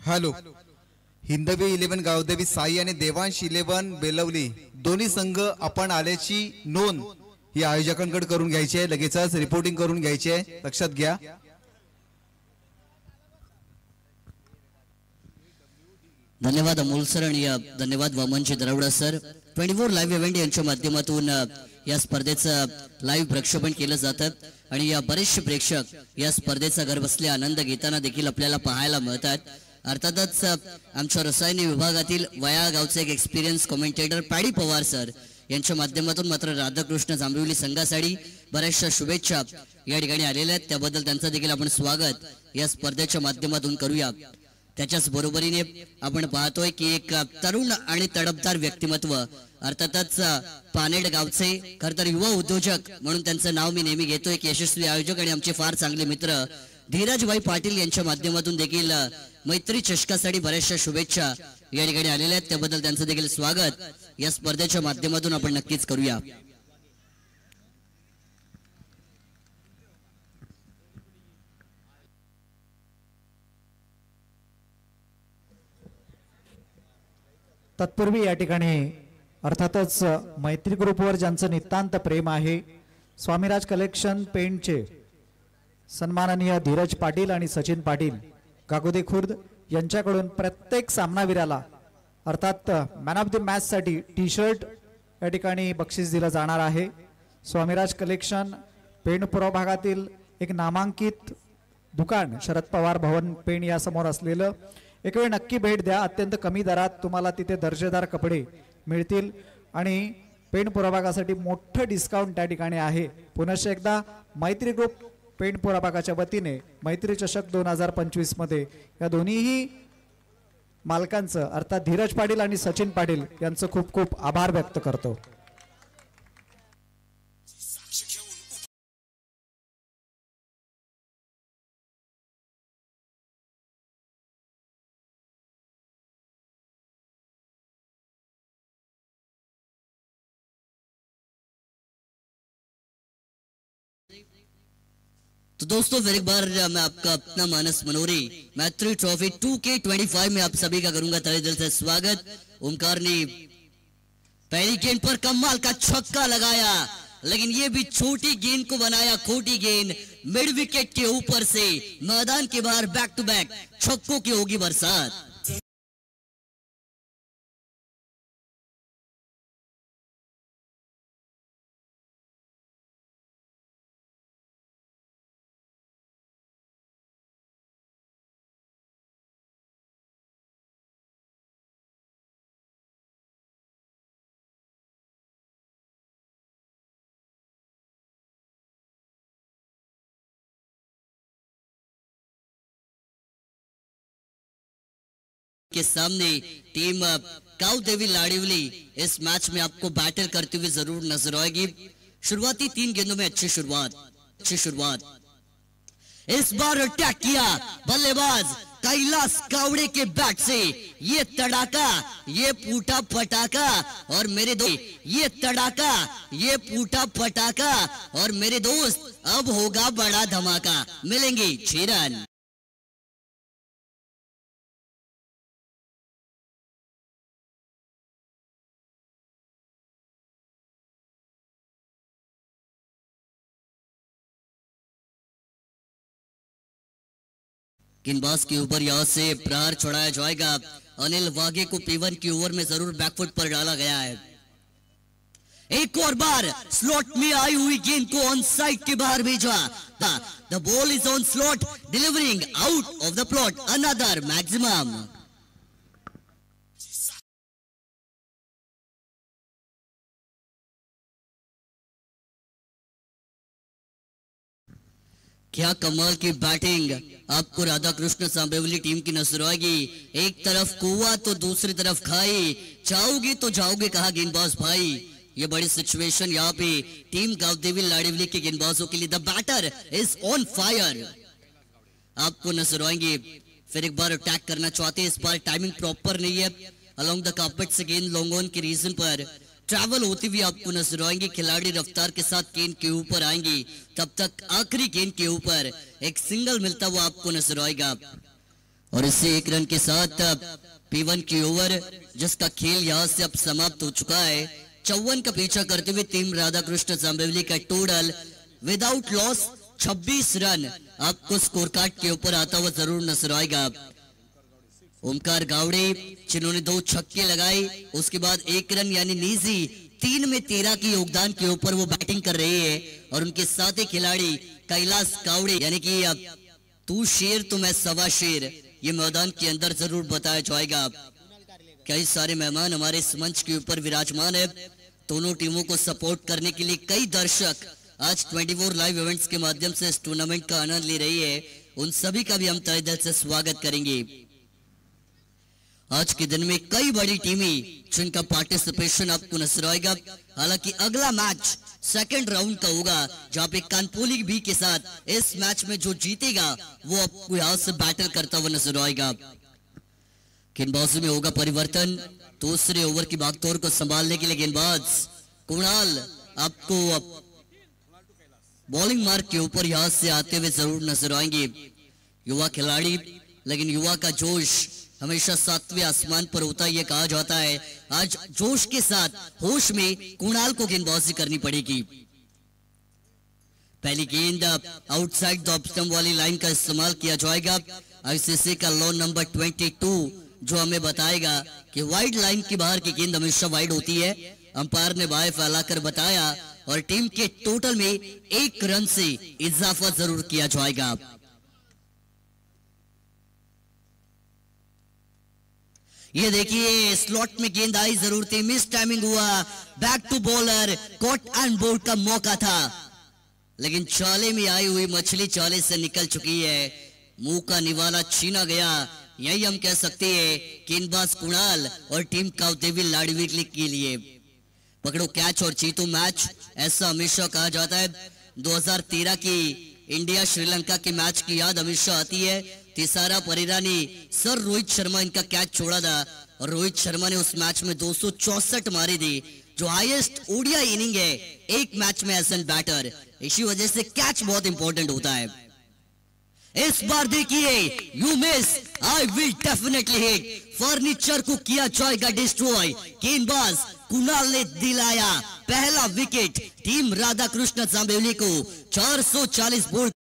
हॅलो. हिंदवी 11 गावदेवी साई आणि देवांश 11 बेलवली दोन्ही संघ आपण आल्याची नोंद ही आयोजकांकडे करून घ्यायची आहे. लगेचच रिपोर्टिंग करून घ्यायची आहे, लक्षात घ्या. धन्यवाद अमोल सर आणि धन्यवाद वामनजी दरवडा सर. 24 लाईव्ह इव्हेंट यांच्या माध्यमातून या स्पर्धेचं लाईव्ह प्रक्षेपण केलं जातं आणि या बरेचसे प्रेक्षक या स्पर्धेचा घरबसल्या आनंद घेताना देखील आपल्याला पाहायला मिळतात. अर्थातच आमच्या रसायन विभागातील वया गावचे एक experience commentator paddy Pawar sir यांच्या माध्यमातून मात्र राधाकृष्ण जांभिवली संघासाठी बऱ्याचशा शुभेच्छा या ठिकाणी आलेल्या आहेत. त्याबद्दल त्यांचं देखील आपण स्वागत या स्पर्धेच्या माध्यमातून करूया. त्याच्याच बरोबरीने आपण पाहतोय की एक तरुण आणि तडफदार व्यक्तिमत्व अर्थातच पानेड गावचे खर तर युवा उद्योजक म्हणून त्यांचं नाव मी नेहमी घेतोय की यशस्वी आयोजक आणि आमचे फार चांगले मित्र धीरजभाई पाटील यांच्या माध्यमातून देखील मैत्री चषकासाठी बऱ्याचशा शुभेच्छा या ठिकाणी आलेल्या आहेत. त्याबद्दल त्यांचं देखील स्वागत या स्पर्धेच्या माध्यमातून आपण नक्कीच करूया. तत्पूर्वी या ठिकाणी अर्थातच मैत्री ग्रुपवर ज्यांचं नितांत प्रेम आहे, स्वामीराज कलेक्शन पेंटचे सन्माननीय धीरज पाटील आणि सचिन पाटील गागोदे खुर्द यांच्याकडून प्रत्येक सामनावीराला अर्थात मॅन ऑफ द मॅच साठी टी शर्ट या ठिकाणी बक्षीस दिलं जाणार आहे. स्वामीराज कलेक्शन पेण पुरव भागातील एक नामांकित दुकान शरद पवार भवन पेण या समोर असलेलं एक वेळ नक्की भेट द्या. अत्यंत कमी दरात तुम्हाला तिथे दर्जेदार कपडे मिळतील आणि पेण पुरभागासाठी मोठं डिस्काउंट त्या ठिकाणी आहे. पुनश्च एकदा मैत्री ग्रुप पेण पुरभागाच्या वतीने मैत्री चषक 2025 मध्ये या दोन्हीही मालकांचं अर्थात धीरज पाटील आणि सचिन पाटील यांचं खूप खूप आभार व्यक्त करतो. तो दोस्तों फिर एक बार मैं आपका अपना मानस मनोरी मैत्री ट्रॉफी 2K25 में आप सभी का करूंगा तहे दिल से स्वागत. ओमकार ने पहली गेंद पर कमाल का छक्का लगाया, लेकिन ये भी छोटी गेंद को बनाया खोटी गेंद. मिड विकेट के ऊपर से मैदान के बाहर बैक टू बैक छक्कों की होगी बरसात. के सामने टीम काउ देवी लाड़िवली इस मैच में आपको बैटल करते हुए जरूर नजर आएगी. शुरुआती 3 गेंदों में अच्छी शुरुआत. इस बार अटैक किया बल्लेबाज कैलाश कावड़े के बैट से ये तड़ाका, ये फूटा पटाखा और मेरे दोस्त ये तड़ाका, ये फूटा पटाखा और मेरे दोस्त अब होगा बड़ा धमाका। मिलेंगे 6 रन। गेंदबाज के ऊपर यहां से प्रहार छोड़ाया जाएगा। अनिल वाघे को P1 की ओवर में जरूर बैकफुट पर डाला गया है। एक और बार स्लॉट में आई हुई गेंद को ऑन साइड के बाहर भेजा। The ball is on slot, delivering out of the plot, another maximum. क्या कमाल की बैटिंग आपको राधा कृष्ण सांबेवली टीम की नजर आएगी। एक तरफ कुआ तो दूसरी तरफ खाई, चाहोगे तो जाओगे कहा गेंदबाज भाई। ये बड़ी सिचुएशन यहाँ पे टीम गावदेवी लाड़िवली के गेंदबाजों के लिए। The batter is on fire, आपको नजर आएंगे। फिर एक बार अटैक करना चाहते हैं, इस बार टाइमिंग प्रॉपर नहीं है। अलोंग द कार्पेट से गेंद लॉन्ग ऑन के रीजन पर ट्रैवल होती हुई आपको नजर आएंगे। खिलाड़ी रफ्तार के साथ गेंद के ऊपर आएंगी, तब तक आखिरी गेंद के ऊपर एक सिंगल मिलता हुआ आपको नजर आएगा। और इससे 1 रन के साथ P1 की ओवर जिसका खेल यहां से अब समाप्त हो चुका है। 54 का पीछा करते हुए टीम राधा कृष्ण सांबेवली का टोटल विदाउट लॉस 26 रन आपको स्कोर कार्ड के ऊपर आता हुआ जरूर नजर आएगा। ओमकार गावड़े जिन्होंने 2 छक्के लगाए, उसके बाद 1 रन यानी निजी 3 में 13 के योगदान के ऊपर वो बैटिंग कर रहे हैं। और उनके साथ ही खिलाड़ी कैलाश कावड़े यानी कि तू शेर तो मैं सवा शेर, ये मैदान के अंदर जरूर बताया जाएगा। कई सारे मेहमान हमारे इस मंच के ऊपर विराजमान है। दोनों टीमों को सपोर्ट करने के लिए कई दर्शक आज 24 लाइव इवेंट्स के माध्यम से इस टूर्नामेंट का आनंद ले रही है। उन सभी का भी हम तहे दिल से स्वागत करेंगे। आज के दिन में कई बड़ी टीमें जिनका पार्टिसिपेशन आपको नजर आएगा। हालांकि अगला मैच सेकंड राउंड का होगा, जहां पे कानपुली भी के साथ इस मैच में जो जीतेगा वो आपको यहां से बैटल करता हुआ नजर आएगा। गेंदबाजी में होगा परिवर्तन। दूसरे ओवर की भागदौड़ को संभालने के लिए गेंदबाज कुणाल आपको बॉलिंग मार्क के ऊपर यहां से आते हुए जरूर नजर आएंगे। युवा खिलाड़ी, लेकिन युवा का जोश हमेशा 7वें आसमान पर होता है, ये कहा जाता है। आज जोश के साथ होश में कुणाल को गेंदबाजी करनी पड़ेगी। पहली गेंद आउटसाइड द ऑफ स्टंप वाली लाइन का इस्तेमाल किया जाएगा। आईसीसी का लॉ नंबर 22 जो हमें बताएगा कि वाइड लाइन के बाहर की गेंद हमेशा वाइड होती है। अंपायर ने बाएं फैलाकर बताया और टीम के टोटल में 1 रन से इजाफा जरूर किया जाएगा। ये देखिए स्लॉट में गेंद आई जरूर थी, मिस टाइमिंग हुआ, back to bowler, caught and bowled का मौका था, लेकिन चाले में आई हुई मछली चाले से निकल चुकी है। मुंह का निवाला छीना गया, यही हम कह सकते हैं गेंदबाज कुणाल और टीम गावदेवी लाड़िवली के लिए। पकड़ो कैच और जीतो मैच, ऐसा हमेशा कहा जाता है। 2013 की इंडिया श्रीलंका के मैच की याद हमेशा आती है। तिसारा परेरा ने सर रोहित शर्मा इनका कैच छोड़ा था और रोहित शर्मा ने उस मैच में 264 मारे थे, जो हाईएस्ट ओडीआई इनिंग है एक मैच में एज एन बैटर। इसी वजह से कैच बहुत इंपॉर्टेंट होता है। इस बार देखिए, you miss I will definitely hit, furniture को किया जाएगा डिस्ट्रॉय। गेंदबाज कुणाल ने दिलाया पहला विकेट टीम राधा कृष्ण सांबेवली को। 440 बोल्ड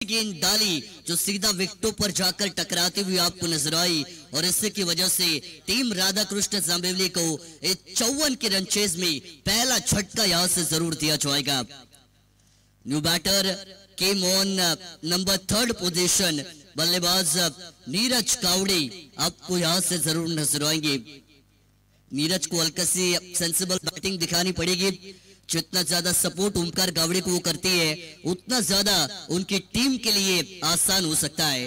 गेंद डाली जो सीधा विकेटों पर जाकर टकराती हुई आपको नजर आई और इससे की वजह से टीम राधा कृष्ण सांबेवली को 54 के रन चेज में पहला झटका यहां से जरूर दिया जाएगा। New batter came on number 3rd position, बल्लेबाज नीरज कावड़े आपको यहां से जरूर नजर आएंगे। नीरज को हल्का सी सेंसिबल बैटिंग दिखानी पड़ेगी। जितना ज्यादा सपोर्ट ओमकार गावड़े को वो करती है उतना ज्यादा उनकी टीम के लिए आसान हो सकता है।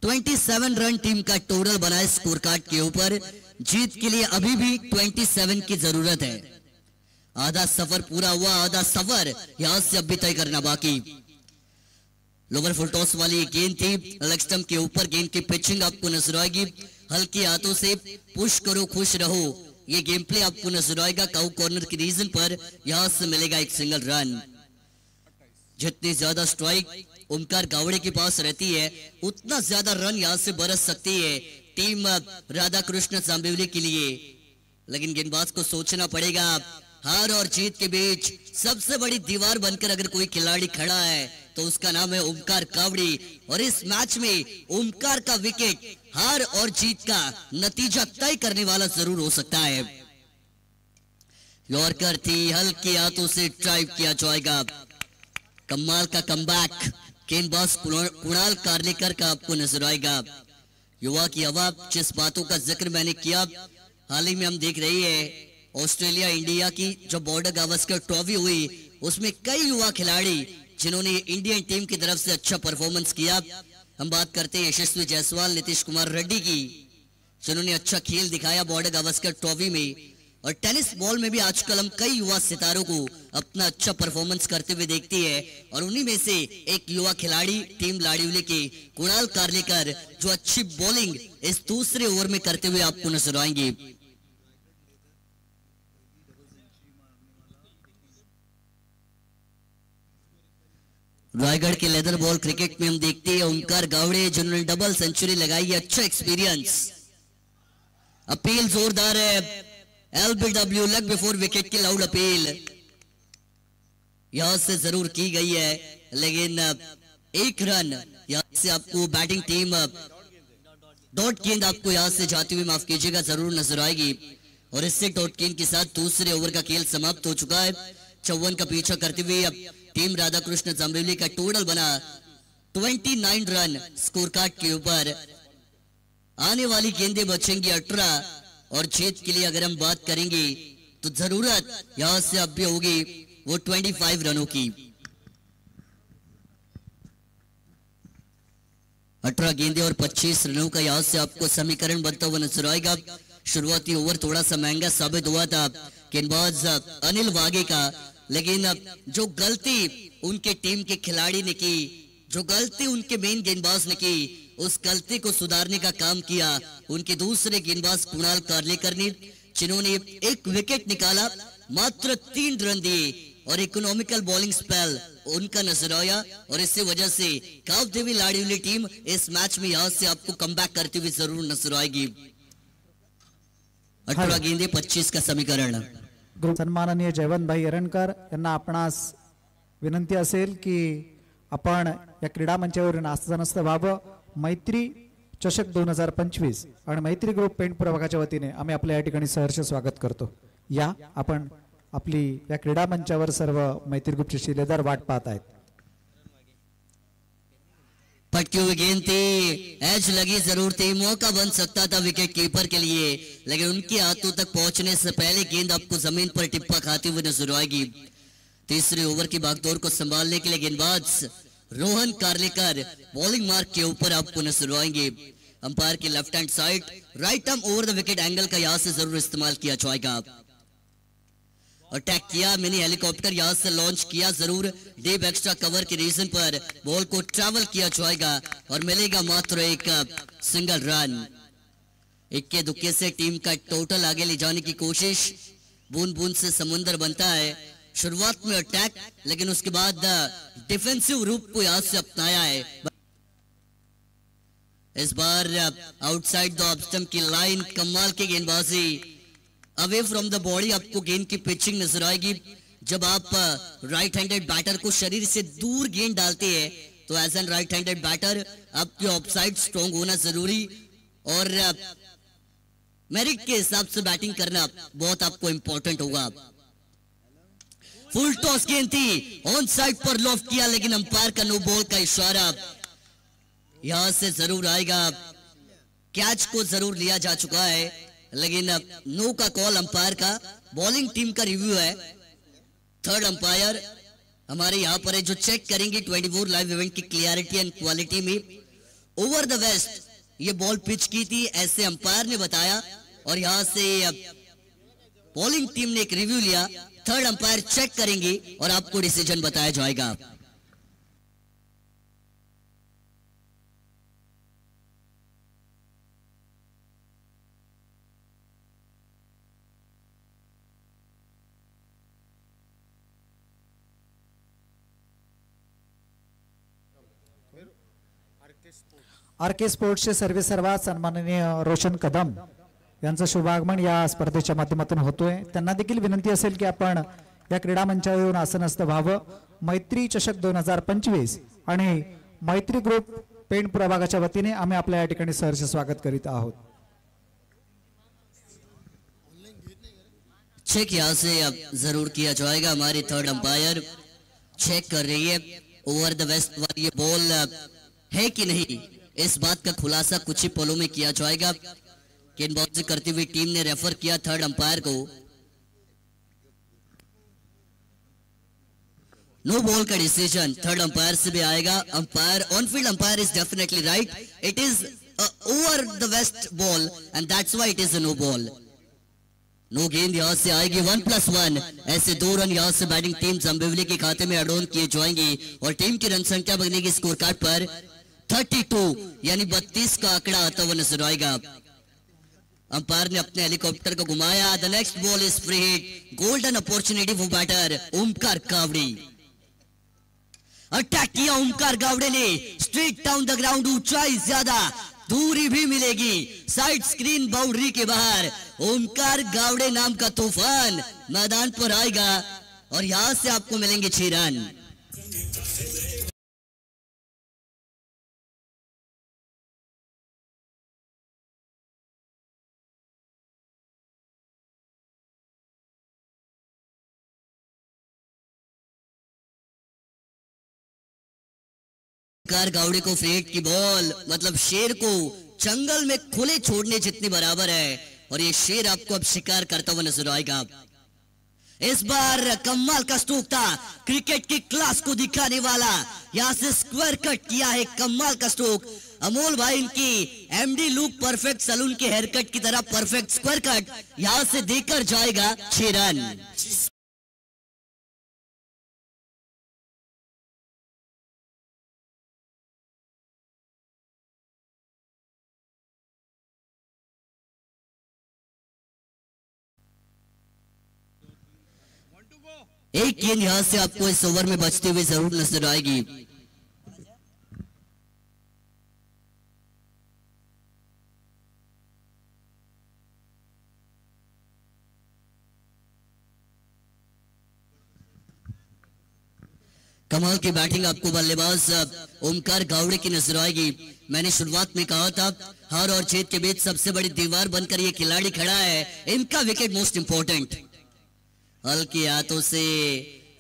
27 रन टीम का टोटल बना है स्कोर कार्ड के ऊपर। जीत के लिए अभी भी 27 की जरूरत है। आधा सफर पूरा हुआ, आधा सफर यहां से अभी तय करना बाकी। लोअर फुल टॉस वाली गेंद थी, लेग स्टंप के ऊपर गेंद की पिचिंग आपको नजर आएगी। हल्के हाथों से पुश करो खुश रहो, ये गेम प्ले आपको नजर आएगा। काउ कॉर्नर की रीजन पर यहां से मिलेगा एक सिंगल रन। जितनी ज्यादा स्ट्राइक ओमकार गावड़े के पास रहती है उतना ज्यादा रन यहां से बरस सकती है टीम राधा कृष्ण जांबिवली के लिए। लेकिन गेंदबाज को सोचना पड़ेगा, हार और जीत के बीच सबसे बड़ी दीवार बनकर अगर कोई खिलाड़ी खड़ा है तो उसका नाम है ओमकार गावड़े। और इस मैच में ओमकार का विकेट हार और जीत का नतीजा तय करने वाला जरूर हो सकता है। यॉर्कर थी, हल्के हाथों से ड्राइव किया जाएगा। कमाल का कमबैक गेंदबाज कुणाल कार्लेकर का आपको नजर आएगा। युवा की हवा, जिस बातों का जिक्र मैंने किया, हाल ही में हम देख रहे हैं ऑस्ट्रेलिया इंडिया की जो बॉर्डर गावस्कर ट्रॉफी हुई उसमें कई युवा खिलाड़ी जिन्होंने इंडियन टीम की तरफ से अच्छा परफॉर्मेंस किया। हम बात करते हैं यशस्वी जायसवाल, नीतीश कुमार रेड्डी की, जिन्होंने अच्छा खेल दिखाया बॉर्डर गावस्कर ट्रॉफी में। और टेनिस बॉल में भी आजकल हम कई युवा सितारों को अपना अच्छा परफॉर्मेंस करते हुए देखते हैं और उन्हीं में से एक युवा खिलाड़ी टीम लाड़िवली के कुणाल कार्लेकर जो अच्छी बॉलिंग इस दूसरे ओवर में करते हुए आपको नजर आएंगे। रायगढ़ के लेदर बॉल क्रिकेट में हम देखते हैं ओमकार गावड़े जिन्होंने डबल सेंचुरी लगाई है, अच्छा एक्सपीरियंस। अपील जोरदार है, LBW लेग बिफोर विकेट की लाउड अपील यहां से जरूर की गई है, लेकिन एक रन यहां से आपको बैटिंग टीम डॉट गेंद आपको यहां से जाती हुई माफ कीजिएगा जरूर नजर आएगी। और इससे डॉट गेंद के साथ दूसरे ओवर का खेल समाप्त हो चुका है। 54 का पीछा करते हुए अब टीम राधा कृष्ण जांबिवली का टोटल बना 29 रन स्कोर कार्ड के ऊपर। आने वाली गेंदें बचेंगी 18 और जीत के लिए अगर हम बात करेंगे तो जरूरत यहां से अब भी होगी वो 25 रनों की। 18 गेंदें और 25 रनों का यहां से आपको समीकरण बनता हुआ नजर आएगा। शुरुआती ओवर थोड़ा सा महंगा साबित हुआ था गेंदबाज अनिल वागे का, लेकिन जो गलती उनके टीम के खिलाड़ी ने की, जो गलती उनके मेन गेंदबाज ने की, उस गलती को सुधारने का काम किया उनके दूसरे गेंदबाज कुणाल कार्लेकर ने, जिन्होंने एक विकेट निकाला, मात्र 3 रन दिए और इकोनॉमिकल बॉलिंग स्पेल उनका नजर आया। और इसी वजह से काव देवी लाड़िवली टीम इस मैच में यहां से आपको कमबैक करते हुए जरूर नजर आएगी। 18 गेंदे 25 का समीकरण। सन्माननीय जयवंतभाई एरणकर यांना आपणास विनंती असेल की आपण या क्रीडा मंचावर आस्थानस्थ व्हावं। मैत्री चषक 2025 आणि मैत्री ग्रुप पेंट प्रभागाच्या वतीने आम्ही आपल्या या ठिकाणी सहर्ष स्वागत करतो। या आपण आपली या क्रीडा मंचावर सर्व मैत्री ग्रुपचे शिलेदार वाट पाहत आहेत। पटकी हुई गेंद थी, एज लगी जरूर थी, मौका बन सकता था विकेट कीपर के लिए, लेकिन उनके हाथों तक पहुंचने से पहले गेंद आपको जमीन पर टिप्पा खाते हुए नजर आएगी। तीसरे ओवर की भागदौड़ को संभालने के लिए गेंदबाज रोहन कार्लेकर बॉलिंग मार्क के ऊपर आपको नजर आएंगे। अंपायर के left hand side right arm over the wicket angle का यहां से जरूर इस्तेमाल किया जाएगा। अटैक किया, मिनी हेलीकॉप्टर यहां से लॉन्च किया जरूर, डीप एक्स्ट्रा कवर के रीजन पर बॉल को ट्रैवल किया जाएगा और मिलेगा मात्र एक सिंगल रन। इक्के दुक्के से टीम का टोटल आगे ले जाने की कोशिश, बूंद बूंद से समुंदर बनता है। शुरुआत में अटैक, लेकिन उसके बाद डिफेंसिव रूप को यहां से अपनाया है। इस बार आउटसाइड द ऑफ स्टंप की लाइन, कमाल की गेंदबाजी, अवे फ्रॉम द बॉडी आपको गेंद की पिचिंग नजर आएगी। जब आप राइट हैंडेड बैटर को शरीर से दूर गेंद डालते हैं तो as an right handed batter आपके ऑफसाइड स्ट्रॉन्ग होना जरूरी और मेरिट के हिसाब से बैटिंग करना बहुत आपको इंपॉर्टेंट होगा। फुल टॉस गेंद थी, ऑन साइड पर लॉफ्ट किया, लेकिन अंपायर का नो बॉल का इशारा यहां से जरूर आएगा। कैच को जरूर लिया जा चुका है, लेकिन नो का कॉल अंपायर का। बॉलिंग टीम का रिव्यू है, थर्ड अंपायर हमारे यहाँ पर है जो चेक करेंगे 24 लाइव इवेंट की क्लियरिटी एंड क्वालिटी में। ओवर द वेस्ट ये बॉल पिच की थी ऐसे अंपायर ने बताया और यहां से बॉलिंग टीम ने एक रिव्यू लिया। थर्ड अंपायर चेक करेंगे और आपको डिसीजन बताया जाएगा। आर.के. स्पोर्ट्सचे सर्वेसर्वा सन्माननीय रोशन कदम यांचं शुभागमन या स्पर्धेच्या माध्यमातून होतोय। त्यांना देखील विनंती असेल की आपण या क्रीडा मंचावर येऊन आसनस्थ व्हावं। मैत्री चषक 2025 आणि मैत्री ग्रुप पेण प्रभागाच्या वतीने आम्ही आपल्या या ठिकाणी सहर्ष स्वागत करीत आहोत। चेक यहां से अब जरूर किया जाएगा। हमारी थर्ड अंपायर चेक कर रही है ओवर द वेस्ट वाली ये बॉल है कि नहीं, इस बात का खुलासा कुछ ही पलों में किया जाएगा। गेंदबाजी करती हुई टीम ने रेफर किया थर्ड अंपायर को। नो बॉल का डिसीजन थर्ड अंपायर से भी आएगा। Umpire on field umpire is definitely right, it is over the waist ball and that's why it is a no ball. No गेंद यहां से आएगी 1+1। ऐसे 2 रन यहां से बैटिंग टीम जम्बिवली के खाते में एड ऑन किए जाएंगे और टीम की रन संख्या बनेगी स्कोर कार्ड पर 32 यानी 32 का आंकड़ा आता हुआ नजर आएगा। अंपायर ने अपने हेलीकॉप्टर को घुमाया। The next ball is free hit, golden opportunity for batter Omkar Gawade. Attack किया ओमकार गावड़े ने स्ट्रेट डाउन द ग्राउंड, ऊंचाई ज्यादा, दूरी भी मिलेगी साइड स्क्रीन बाउंड्री के बाहर। ओमकार गावड़े नाम का तूफान मैदान पर आएगा और यहां से आपको मिलेंगे 6 रन। ओमकार गावड़े को फ्री हिट की बॉल मतलब शेर को जंगल में खुले छोड़ने जितनी बराबर है और ये शेर आपको अब शिकार करता हुआ नजर आएगा। इस बार कमाल का स्ट्रोक था, क्रिकेट की क्लास को दिखाने वाला। यहां से स्क्वायर कट किया है, कमाल का स्ट्रोक। अमोल भाई इनकी एमडी लुक परफेक्ट सलून के हेयर कट की तरह परफेक्ट स्क्वायर कट यहां से देकर जाएगा 6 रन। एक गेंद यहां से आपको इस ओवर में बचते हुए जरूर नजर आएगी। कमाल की बैटिंग आपको बल्लेबाज ओमकार गावड़े की नजर आएगी। मैंने शुरुआत में कहा था हार और जीत के बीच सबसे बड़ी दीवार बनकर ये खिलाड़ी खड़ा है, इनका विकेट मोस्ट इंपॉर्टेंट। हल्की हाथों से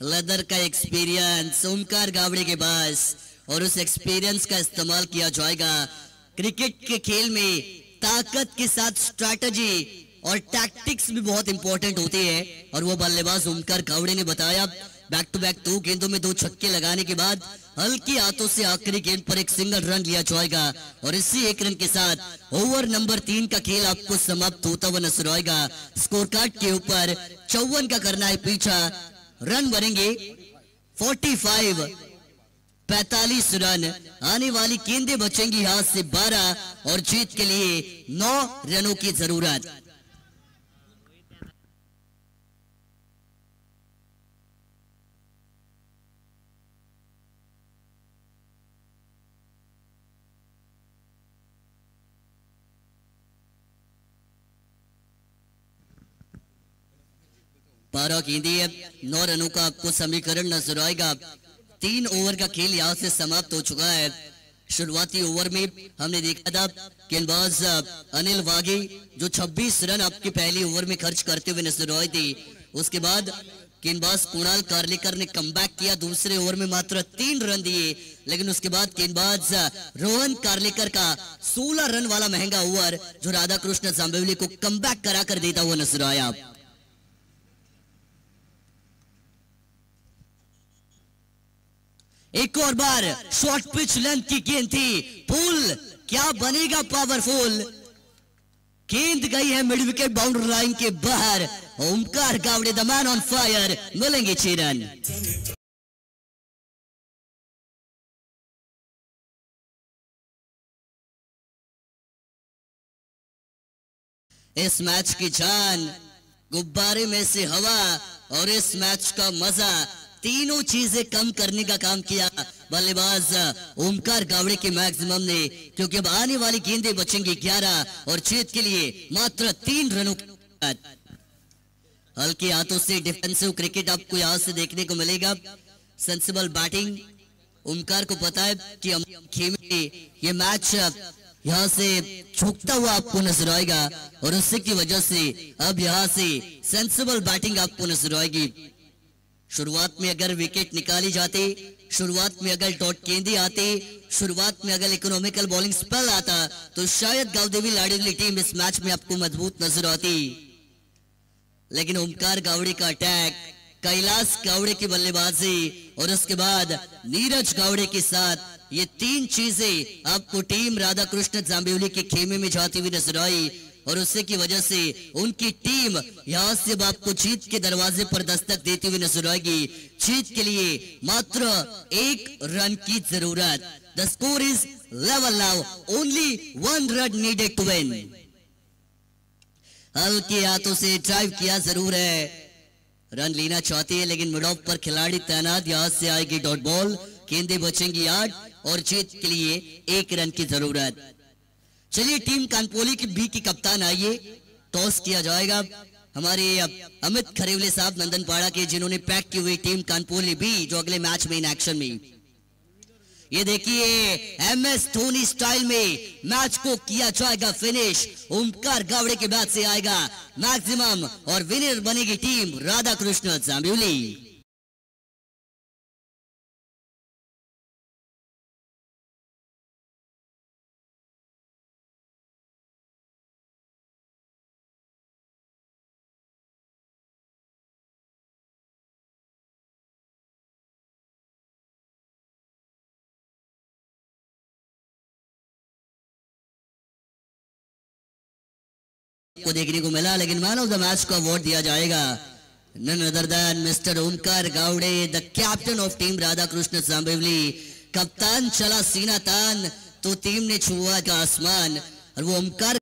लेदर का एक्सपीरियंस ओमकार गावड़े के पास और उस एक्सपीरियंस का इस्तेमाल किया जाएगा। क्रिकेट के खेल में ताकत के साथ स्ट्रैटेजी और टैक्टिक्स भी बहुत इंपॉर्टेंट होती है और वो बल्लेबाज ओमकार गावड़े ने बताया। बैक टू बैक 2 गेंदों में 2 छक्के लगाने के बाद हल्की हाथों से आखिरी गेंद पर एक सिंगल रन लिया जाएगा और इसी 1 रन के साथ ओवर नंबर 3 का खेल आपको समाप्त होता हुआ नजर आएगा। स्कोर कार्ड के ऊपर 54 का करना है पीछा, रन बनेंगे 45, 45 रन। आने वाली गेंदें बचेंगी यहां से 12 और जीत के लिए 9 रनों की जरूरत। बारह गेंदें, 9 रनों का आपको समीकरण नजर आएगा। 3 ओवर का खेल यहां से समाप्त हो चुका है। शुरुआती ओवर में हमने देखा था गेंदबाज अनिल वाघे जो 26 रन आपके पहले ओवर में खर्च करते हुए नजर आए थे। उसके बाद गेंदबाज कुणाल कार्लेकर ने कमबैक किया, दूसरे ओवर में मात्र 3 रन दिए, लेकिन उसके बाद गेंदबाज रोहन कार्लेकर का 16 रन वाला महंगा ओवर जो राधाकृष्ण जांबिवली को कमबैक कराकर देता हुआ नजर आया। एक और बार शॉर्ट पिच लेंथ की गेंद थी, पुल क्या बनेगा पावरफुल। गेंद गई है मिड विकेट बाउंड्री लाइन के बाहर। Omkar Gawade the man on fire, मिलेंगे 6 रन। इस मैच की जान, गुब्बारे में से हवा और इस मैच का मजा, तीनों चीजें कम करने का काम किया बल्लेबाज ओमकार गावड़े के मैक्सिमम ने, क्योंकि अब आने वाली गेंदें बचेंगी 11 और जीत के लिए मात्र 3 रनों। हल्के हाथों से डिफेंसिव क्रिकेट आपको यहां से देखने को मिलेगा। सेंसिबल बैटिंग, ओमकार को पता है कि हम खेमे ये मैच यहां से झुकता हुआ आपको नजर आएगा और उससे की वजह से अब यहां से सेंसिबल बैटिंग आपको नजर आएगी। शुरुआत में अगर विकेट निकाली जाती, शुरुआत में अगर डॉट गेंदे आते, शुरुआत में अगर इकोनॉमिकल बॉलिंग स्पेल आता, तो शायद गावदेवी लाडीवली टीम इस मैच में आपको मजबूत नजर आती। लेकिन ओमकार गावड़े का अटैक, कैलाश गावड़े की बल्लेबाजी और उसके बाद नीरज गावड़े के साथ, ये 3 चीजें आपको टीम राधा कृष्ण जांबिवली के खेमे में जाती हुई नजर आई और उससे की वजह से उनकी टीम यहां से आपको जीत के दरवाजे पर दस्तक देती हुई नजर आएगी। जीत के लिए मात्र 1 रन की जरूरत। The score is level now, only 1 run needed to win. हल्के हाथों से ड्राइव किया जरूर है, रन लेना चाहती है लेकिन मिड ऑफ पर खिलाड़ी तैनात, यहां से आएगी डॉट बॉल, गेंदें बचेंगी 8 और जीत के लिए 1 रन की जरूरत। चलिए टीम कानपोली की बी की कप्तान आइए, टॉस किया जाएगा। हमारे अमित खरेवले साहब नंदनपाड़ा के, जिन्होंने पैक की हुई टीम कानपोली बी, जो अगले मैच में इन एक्शन में। ये देखिए MS धोनी स्टाइल में मैच को किया जाएगा फिनिश। ओमकार गावड़े के बैट से आएगा मैक्सिमम और विनर बनेगी टीम राधा कृष्ण जांबिवली। को देखने को मिला, लेकिन मैन ऑफ द मैच को अवार्ड दिया जाएगा none other than mister Omkar Gawade, the captain of team Radha Krishna Jambivli. कप्तान चला सीना तान तो टीम ने छुआ का आसमान और वो ओमकार